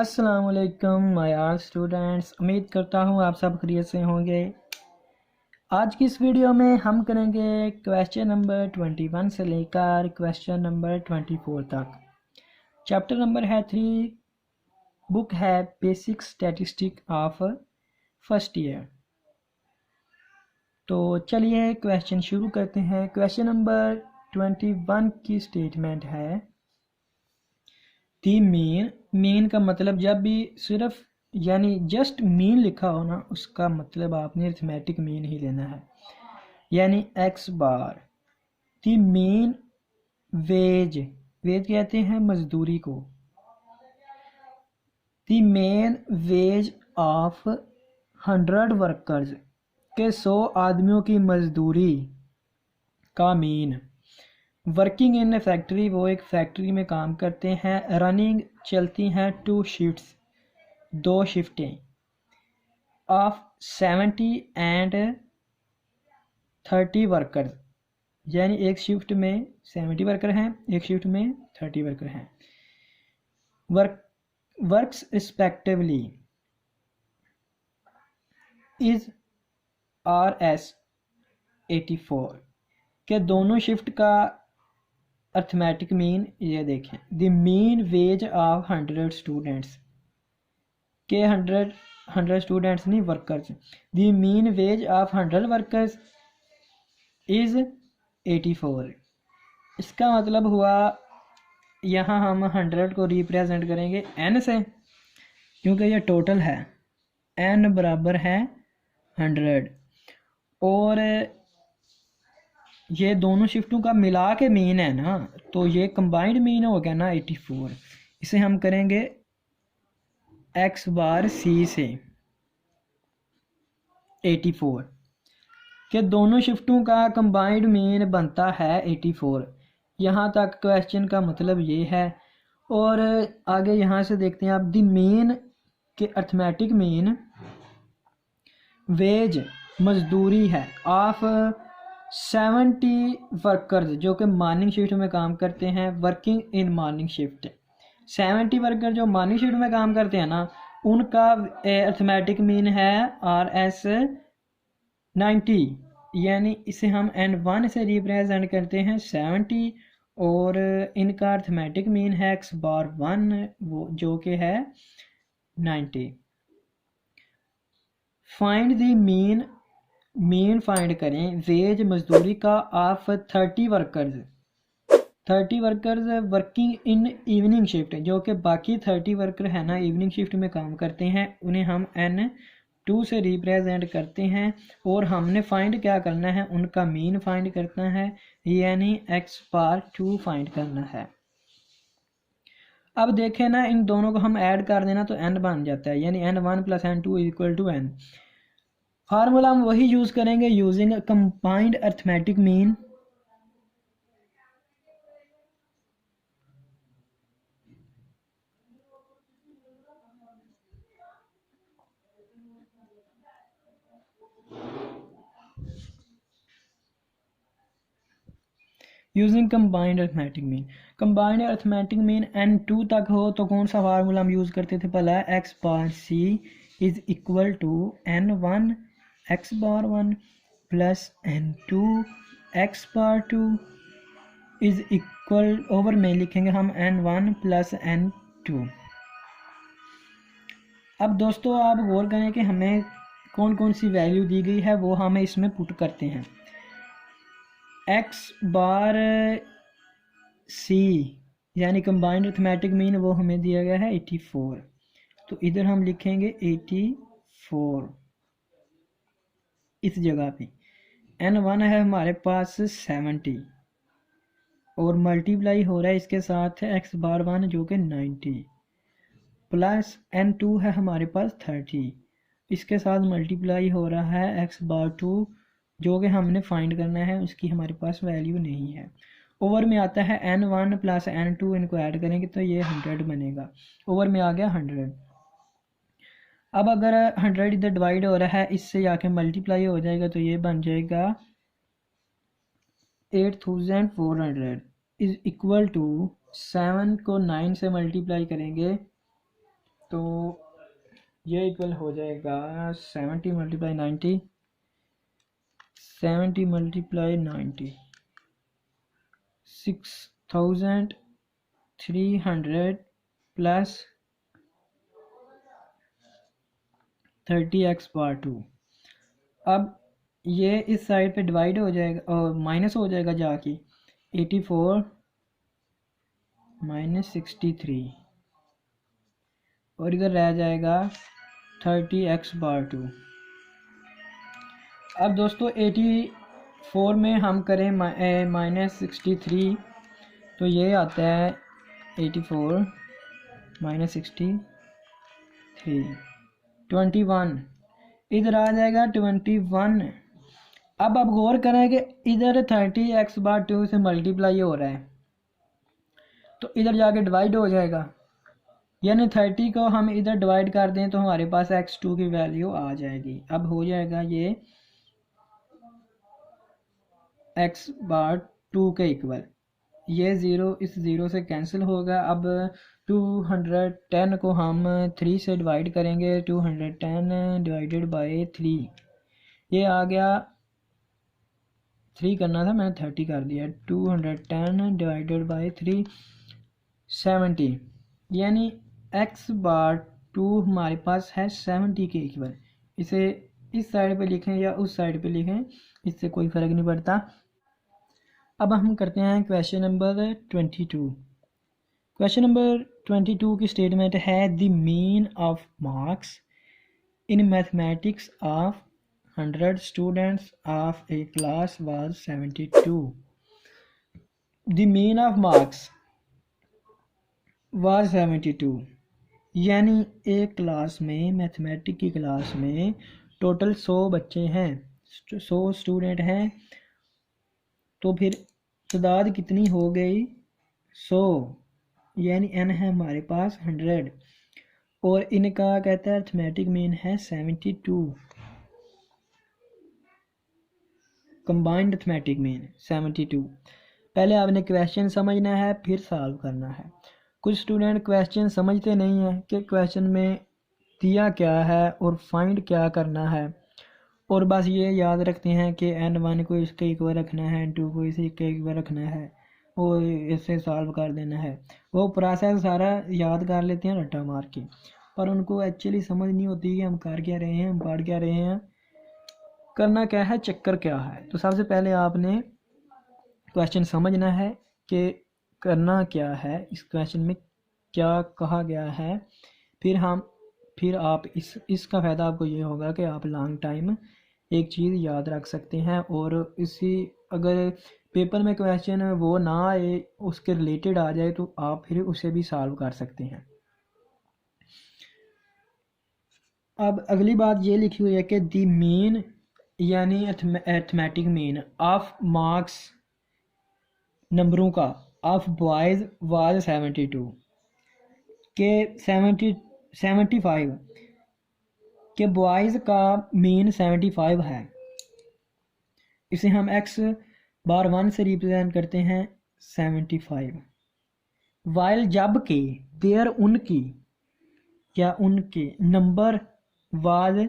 अस्सलाम वालेकुम my all students. उम्मीद करता हूँ आप सब खैरियत से होंगे। आज की इस वीडियो में हम करेंगे क्वेश्चन नंबर 21 से लेकर क्वेश्चन नंबर 24 तक। चैप्टर नंबर है 3, बुक है basic statistic of first year. तो चलिए क्वेश्चन शुरू करते हैं। क्वेश्चन नंबर 21 की स्टेटमेंट है दी मीन का मतलब जब भी सिर्फ यानी जस्ट मीन लिखा हो ना, उसका मतलब आपने अरिथमेटिक मीन ही लेना है, यानी एक्स बार। दी मीन वेज, वेज कहते हैं मजदूरी को। दी मेन वेज ऑफ 100 वर्कर्स, के 100 आदमियों की मजदूरी का मीन। वर्किंग इन फैक्ट्री, वो एक फैक्ट्री में काम करते हैं। रनिंग, चलती हैं 2 शिफ्ट्स, 2 शिफ्टें। ऑफ 70 एंड 30 वर्कर्स, यानी एक शिफ्ट में 70 वर्कर हैं, एक शिफ्ट में 30 वर्कर हैं। वर्क्स रिस्पेक्टिवली इज RS 84, के दोनों शिफ्ट का अर्थमेटिक मीन ये देखें। The mean ways of 100 students, के 100 स्टूडेंट्स नहीं, workers. The mean ways of 100 workers is 84। इसका मतलब हुआ यहाँ हम 100 को रिप्रेजेंट करेंगे n से, क्योंकि ये टोटल है, n बराबर है 100, और ये दोनों शिफ्टों का मिला के मीन है ना, तो ये कंबाइंड मीन हो गया ना 84। इसे हम करेंगे x बार c से 84, के दोनों शिफ्टों का कंबाइंड मीन बनता है 84। यहाँ तक क्वेश्चन का मतलब ये है। और आगे यहाँ से देखते हैं आप, द मीन के अर्थमेटिक मीन वेज मजदूरी है ऑफ 70 वर्कर्स, जो कि मॉर्निंग शिफ्ट में काम करते हैं। Working in morning shift, 70 worker जो मॉर्निंग शिफ्ट में काम करते हैं ना, उनका अर्थमेटिक मीन है RS 90, यानी इसे हम N1 से रिप्रेजेंट करते हैं 70, और इनका अर्थमेटिक मीन है x बार 1, वो जो कि है 90। फाइंड द मीन फाइंड करें वेज मजदूरी का of 30 workers, 30 workers working in evening shift, जो कि बाकी 30 वर्कर है ना इवनिंग शिफ्ट में काम करते हैं, उन्हें हम N2 से रिप्रेजेंट करते हैं। और हमने फाइंड क्या करना है, उनका मीन फाइंड करना है, यानी x बार 2 फाइंड करना है। अब देखें ना, इन दोनों को हम ऐड कर देना तो n बन जाता है, यानी N1 + N2 = n। फार्मूला हम वही यूज़ करेंगे, using combined arithmetic mean. Using combined arithmetic mean, combined arithmetic mean N2 तक हो तो कौन सा फार्मूला हम यूज़ करते थे पहला, x bar c is equal to N1 x bar 1 plus N2 x bar 2 is equal, over में लिखेंगे हम N1 प्लस N2। अब दोस्तों आप गौर करें कि हमें कौन कौन सी वैल्यू दी गई है, वो हमें इसमें पुट करते हैं। x बार c यानी कंबाइंड अर्थमेटिक मीन वो हमें दिया गया है 84, तो इधर हम लिखेंगे 84 इस जगह पे। N1 है हमारे पास 70, और मल्टीप्लाई हो रहा है इसके साथ है x बार 1 जो कि 90, प्लस N2 है हमारे पास 30, इसके साथ मल्टीप्लाई हो रहा है x बार 2 जो कि हमने फाइंड करना है, उसकी हमारे पास वैल्यू नहीं है। ओवर में आता है N1 प्लस N2, इनको ऐड करेंगे तो ये 100 बनेगा, ओवर में आ गया 100। अब अगर 100 इधर डिवाइड हो रहा है, इससे जाके मल्टीप्लाई हो जाएगा तो ये बन जाएगा 8400 इज इक्वल टू 7 को 9 से मल्टीप्लाई करेंगे तो ये इक्वल हो जाएगा 70 मल्टीप्लाई 90, 70 मल्टीप्लाई 90, 6300 प्लस 30x/2। अब ये इस साइड पे डिवाइड हो जाएगा और माइनस हो जाएगा जाके 84 माइनस 63 और इधर रह जाएगा 30x/2। अब दोस्तों 84 में हम करें माइनस 63 तो ये आता है 84 माइनस 63 21, इधर आ जाएगा 21। अब आप गौर करें कि इधर 30x/2 से मल्टीप्लाई हो रहा है तो इधर जाके डिवाइड हो जाएगा, यानी 30 को हम इधर डिवाइड कर दें तो हमारे पास x2 की वैल्यू आ जाएगी। अब हो जाएगा ये x/2 के इक्वल, ये ज़ीरो इस ज़ीरो से कैंसिल होगा। अब 210 को हम 3 से डिवाइड करेंगे, 210 डिवाइडेड बाय 3, ये आ गया 3 करना था मैंने 30 कर दिया। 210 डिवाइडेड बाय 3 70, यानी x/2 हमारे पास है 70 के इक्वल। इसे इस साइड पे लिखें या उस साइड पे लिखें, इससे कोई फ़र्क नहीं पड़ता। अब हम करते हैं क्वेश्चन नंबर 22। क्वेश्चन नंबर 22 की स्टेटमेंट है the mean of marks in mathematics of 100 students of A class was 72। The mean of marks was 72, यानी एक क्लास में मैथमेटिक्स की क्लास में टोटल 100 बच्चे हैं, 100 स्टूडेंट हैं, तो फिर तादाद कितनी हो गई 100, यानी n है हमारे पास 100 और इनका कहता है अर्थमेटिक मीन है 72, कंबाइंड अर्थमेटिक मीन 72। पहले आपने क्वेश्चन समझना है फिर सॉल्व करना है। कुछ स्टूडेंट क्वेश्चन समझते नहीं हैं कि क्वेश्चन में दिया क्या है और फाइंड क्या करना है, और बस ये याद रखते हैं कि n1 को इसके इक्वल रखना है, n2 को इसके इक्वल रखना है और इसे सॉल्व कर देना है। वो प्रोसेस सारा याद कर लेते हैं रट्टा मार के, पर उनको एक्चुअली समझ नहीं होती कि हम कर क्या रहे हैं, हम पढ़ क्या रहे हैं, करना क्या है, चक्कर क्या है। तो सबसे पहले आपने क्वेश्चन समझना है कि करना क्या है, इस क्वेश्चन में क्या कहा गया है, फिर आप इसका फ़ायदा आपको ये होगा कि आप लॉन्ग टाइम एक चीज़ याद रख सकते हैं, और इसी अगर पेपर में क्वेश्चन वो ना आए उसके रिलेटेड आ जाए तो आप फिर उसे भी सॉल्व कर सकते हैं। अब अगली बात ये लिखी हुई है कि द मीन यानी अर्थमेटिक मीन ऑफ मार्क्स नंबरों का ऑफ बॉयज़ वाज 72 के 75 के बॉयज़ का मीन 75 है। इसे हम x/1 से रिप्रेजेंट करते हैं 75, वाइल जबकि देयर उनकी या उनके नंबर वाज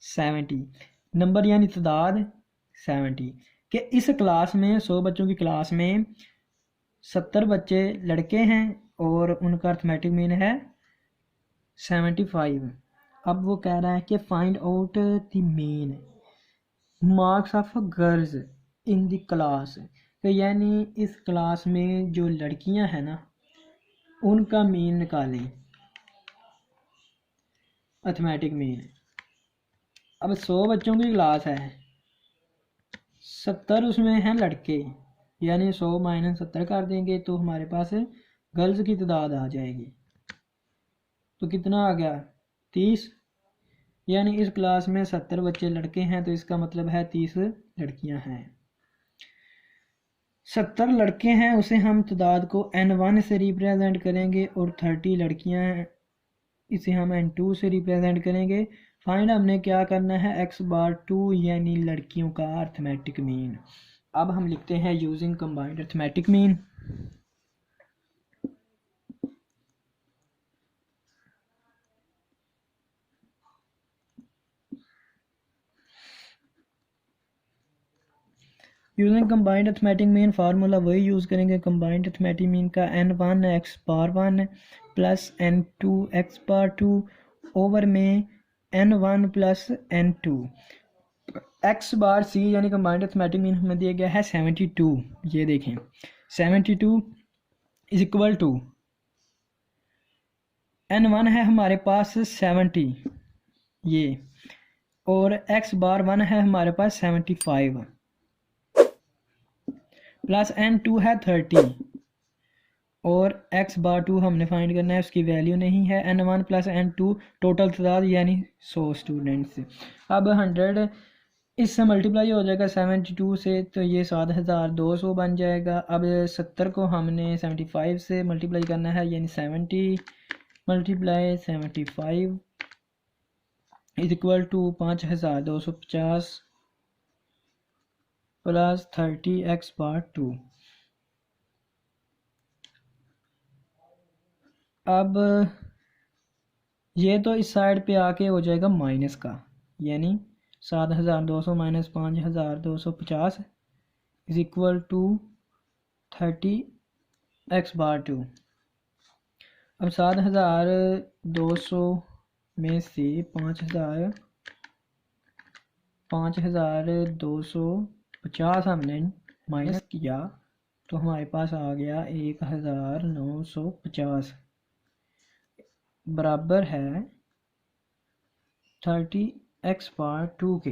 70, नंबर यानी तादाद 70, कि इस क्लास में 100 बच्चों की क्लास में 70 बच्चे लड़के हैं और उनका अर्थमेटिक मीन है 75। अब वो कह रहा है कि find out the mean marks of girls in the class, तो यानी इस क्लास में जो लड़कियां हैं ना उनका मीन निकालें, अर्थमेटिक मीन। अब 100 बच्चों की क्लास है, 70 उसमें हैं लड़के, यानी 100 माइनस 70 कर देंगे तो हमारे पास गर्ल्स की तादाद आ जाएगी। तो कितना आ गया 30, यानी इस क्लास में 70 बच्चे लड़के हैं तो इसका मतलब है 30 लड़कियां हैं। 70 लड़के हैं उसे हम तादाद को n1 से रिप्रेजेंट करेंगे और 30 लड़कियां हैं इसे हम n2 से रिप्रेजेंट करेंगे। फाइंड हमने क्या करना है x/2 यानी लड़कियों का अर्थमेटिक मीन। अब हम लिखते हैं using combined arithmetic mean. Using combined arithmetic mean formula वही यूज़ करेंगे कंबाइंड अर्थमेटिक मीन का n1 x bar 1 plus n2 x bar 2 over में n1 plus n2 x bar c यानी कंबाइंड अर्थमेटिक मीन हमें दिया गया है 72। ये देखें 72 इज इक्वल टू n1 है हमारे पास 70 ये, और x बार 1 है हमारे पास 75 प्लस n2 है 30 और x बार 2 हमने फाइंड करना है, उसकी वैल्यू नहीं है। n1 प्लस n2 टोटल तादाद यानी 100 स्टूडेंट्स। अब 100 इससे मल्टीप्लाई हो जाएगा 72 से, तो ये 7200 बन जाएगा। अब 70 को हमने 75 से मल्टीप्लाई करना है, यानी 70 multiply 75 is equal to 5250 plus 30x bar 2। अब ये तो इस साइड पे आके हो जाएगा माइनस का, यानी 7200 minus 5250 is equal to 30x bar 2। अब 7200 में से 5250 हमने माइनस किया तो हमारे पास आ गया 1950 बराबर है 30x बार 2 के।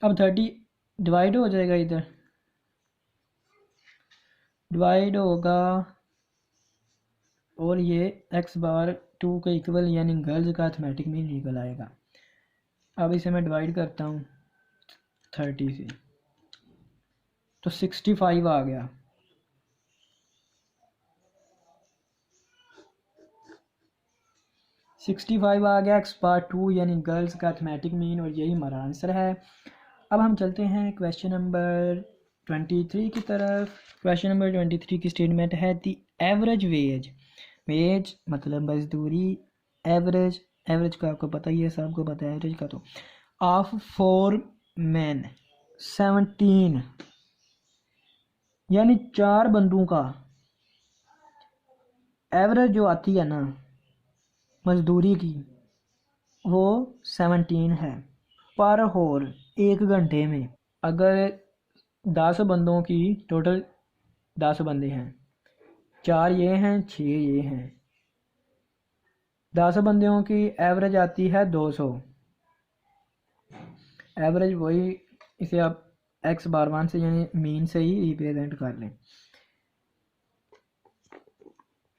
अब 30 डिवाइड हो जाएगा, इधर डिवाइड होगा और ये x बार 2 के इक्वल यानी गर्ल्स का अर्थमेटिक में निकल आएगा। अब इसे मैं डिवाइड करता हूँ 30 से, तो 65 आ गया। 65 आ गया x बार 2 यानी गर्ल्स का अर्थमेटिक मीन, और यही हमारा आंसर है। अब हम चलते हैं क्वेश्चन नंबर 23 की तरफ। क्वेश्चन नंबर 23 की स्टेटमेंट है द एवरेज वेज, वेज मतलब मजदूरी, एवरेज, एवरेज का आपको पता ही है, सबको पता है एवरेज का, तो ऑफ 4 मैन 17 यानी 4 बंदों का एवरेज जो आती है ना मजदूरी की, वो 17 है पर होर 1 घंटे में। अगर 10 बंदों की टोटल 10 बंदे हैं, 4 ये हैं 6 ये हैं, 10 बंदों की एवरेज आती है 200। एवरेज वही, इसे आप x बार 1 से यानी मीन से ही रिप्रेजेंट कर लें।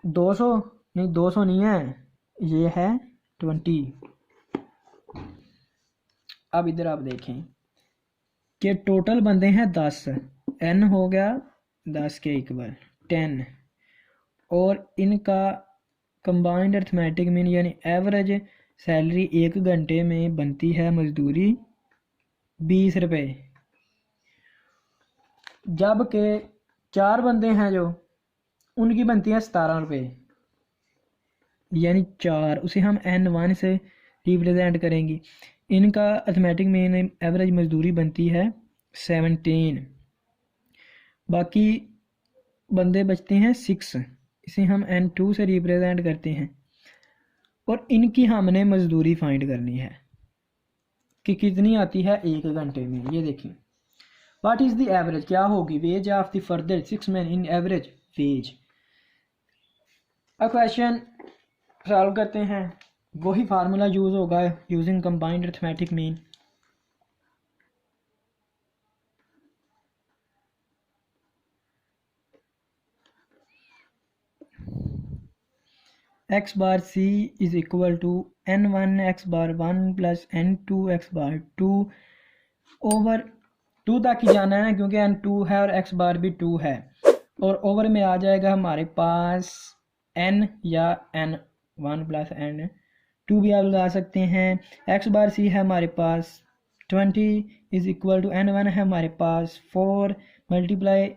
200 नहीं, 200 नहीं है, ये है 20। अब इधर आप देखें कि टोटल बंदे हैं 10, n हो गया 10 के इक्वल 10, और इनका कंबाइंड अर्थमेटिक मीन यानी एवरेज सैलरी 1 घंटे में बनती है मजदूरी 20 रुपये, जबकि 4 बंदे हैं जो उनकी बनती है 17 रुपये, यानी 4, उसे हम n1 से रिप्रेजेंट करेंगे। इनका अर्थमेटिक मीन एवरेज मजदूरी बनती है 17, बाकी बंदे बचते हैं 6, इसे हम n2 से रिप्रेजेंट करते हैं, और इनकी हमने मजदूरी फाइंड करनी है कि कितनी आती है 1 घंटे में। ये देखिए व्हाट इज़ द एवरेज, क्या होगी wage of the further 6 man in average wage. अब क्वेश्चन सॉल्व करते हैं, वही फार्मूला यूज़ होगा using combined arithmetic mean. x bar c is equal to n1 x bar 1 plus n2 x bar 2 over 2 तक ही जाना है क्योंकि n2 है और x बार भी 2 है, और ओवर में आ जाएगा हमारे पास n या n1 प्लस n2 भी आप लगा सकते हैं। x बार c है हमारे पास 20 इज इक्वल टू n1 है हमारे पास 4 मल्टीप्लाई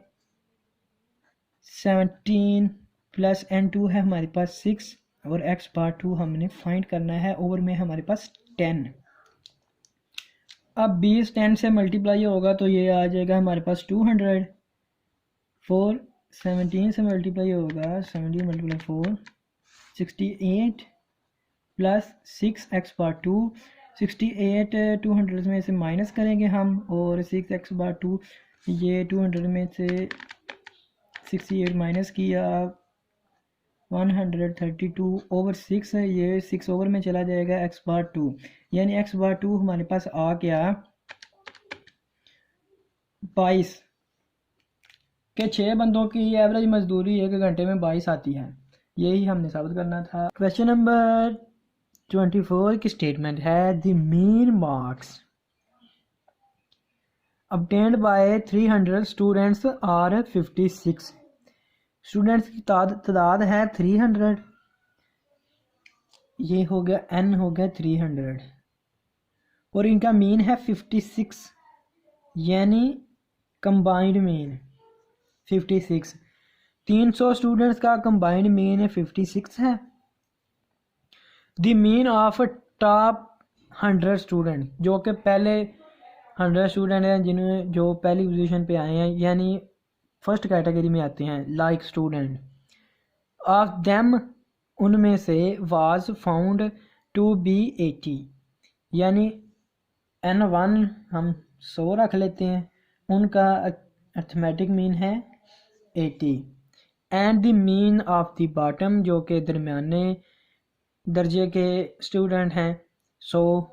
17 प्लस n2 है हमारे पास 6, और x बार 2 हमने फाइंड करना है, ओवर में हमारे पास 10। अब 20 10 से मल्टीप्लाई होगा तो ये आ जाएगा हमारे पास 200। 4 17 से मल्टीप्लाई होगा, 17 मल्टीप्लाई 4 68 प्लस 6x/2। 68 200 में से माइनस करेंगे हम, और 6x/2 ये 200 में से 68 माइनस किया 132/6 है, ये 6 ओवर में चला जाएगा x/2, यानी x/2 हमारे पास आ गया 22 के 6 बंदों की एवरेज मजदूरी एक घंटे में 22 आती है। यही हमने साबित करना था। क्वेश्चन नंबर 24 की स्टेटमेंट है the mean marks obtained by 300 students are 56। Students की तादाद है 300, ये हो गया n हो गया 300, और इनका मीन है 56, यानी कंबाइंड मीन 56। 300 स्टूडेंट्स का कंबाइंड मीन 56 है। The mean of top 100 student, जो कि पहले 100 स्टूडेंट हैं जिन्होंने जो पहली पोजीशन पे आए हैं, यानी फर्स्ट कैटेगरी में आते हैं, लाइक स्टूडेंट ऑफ देम, उनमें से वाज फाउंड टू बी 80, यानी n1 हम 100 रख लेते हैं, उनका अर्थमेटिक मीन है 80। And the mean of the bottom, जो कि दरमियाने दर्जे के स्टूडेंट हैं 100,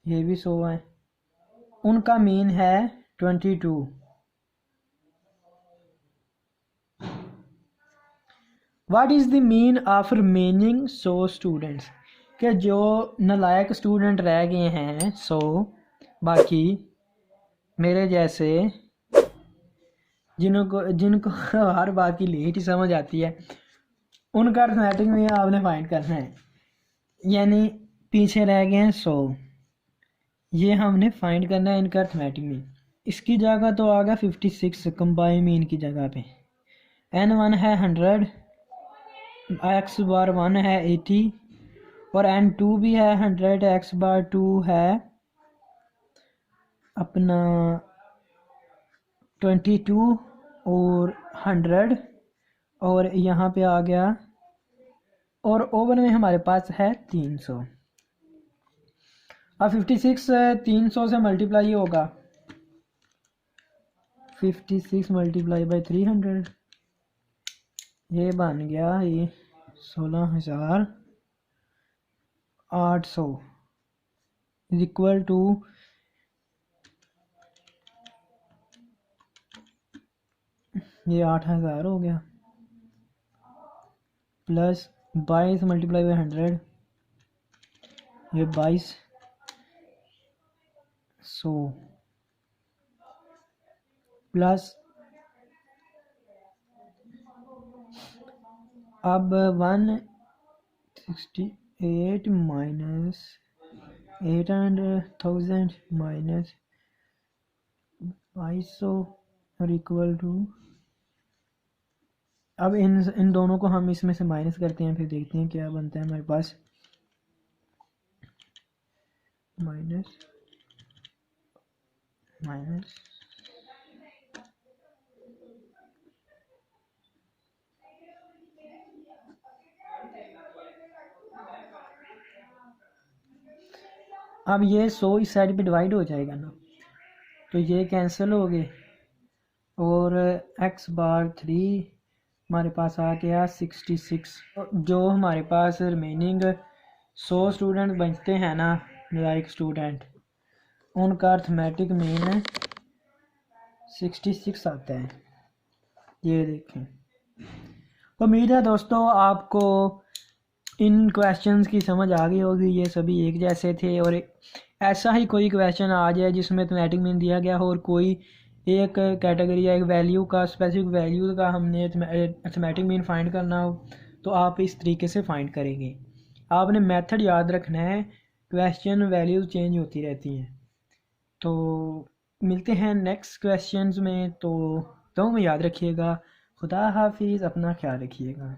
ये भी 100 है, उनका मीन है 22। What is the mean of remaining 100 students, के जो नालायक स्टूडेंट रह गए हैं 100, बाकी मेरे जैसे जिनको हर बात की लेट ही समझ आती है, उनका अर्थमेटिक में आपने फाइंड करना है, यानी पीछे रह गए हैं 100, ये हमने फाइंड करना है इनका अर्थमेटिक में। इसकी जगह तो आ गया 56 कंबाइन मीन की जगह पे। n1 है 100, x/1 है 80, और n2 भी है 100, x/2 है अपना 22 और 100, और यहाँ पे आ गया, और ओवर में हमारे पास है 300। अब 56 300 से मल्टीप्लाई होगा, 56 मल्टीप्लाई बाई 300, ये बन गया ये 16,800 इज इक्वल टू ये 8,000 हो गया, प्लस 22 मल्टीप्लाई बाई 100, ये 2200, प्लस अब 168 माइनस 800,000 माइनस 2200 और इक्वल टू, अब इन दोनों को हम इसमें से माइनस करते हैं, फिर देखते हैं क्या बनता है हमारे पास। माइनस माइनस अब ये 100 इस साइड पे डिवाइड हो जाएगा ना, तो ये कैंसिल हो गए, और x/3 हमारे पास आ गया 66। जो हमारे पास रिमेनिंग 100 स्टूडेंट बचते हैं ना, लाइक स्टूडेंट, उनका अर्थमेटिक मीन 66 आता है। ये देखें। उम्मीद है दोस्तों आपको इन क्वेश्चंस की समझ आ गई होगी, ये सभी एक जैसे थे, और ऐसा ही कोई क्वेश्चन आ जाए जिसमें अर्थमेटिक मीन दिया गया हो और कोई एक कैटेगरी या एक वैल्यू का, स्पेसिफिक वैल्यू का हमने अर्थमेटिक मीन फाइंड करना हो, तो आप इस तरीके से फाइंड करेंगे। आपने मेथड याद रखना है, क्वेश्चन वैल्यूज चेंज होती रहती हैं। तो मिलते हैं नेक्स्ट क्वेश्चंस में, तो में याद रखिएगा। खुदा हाफिज़, अपना ख्याल रखिएगा।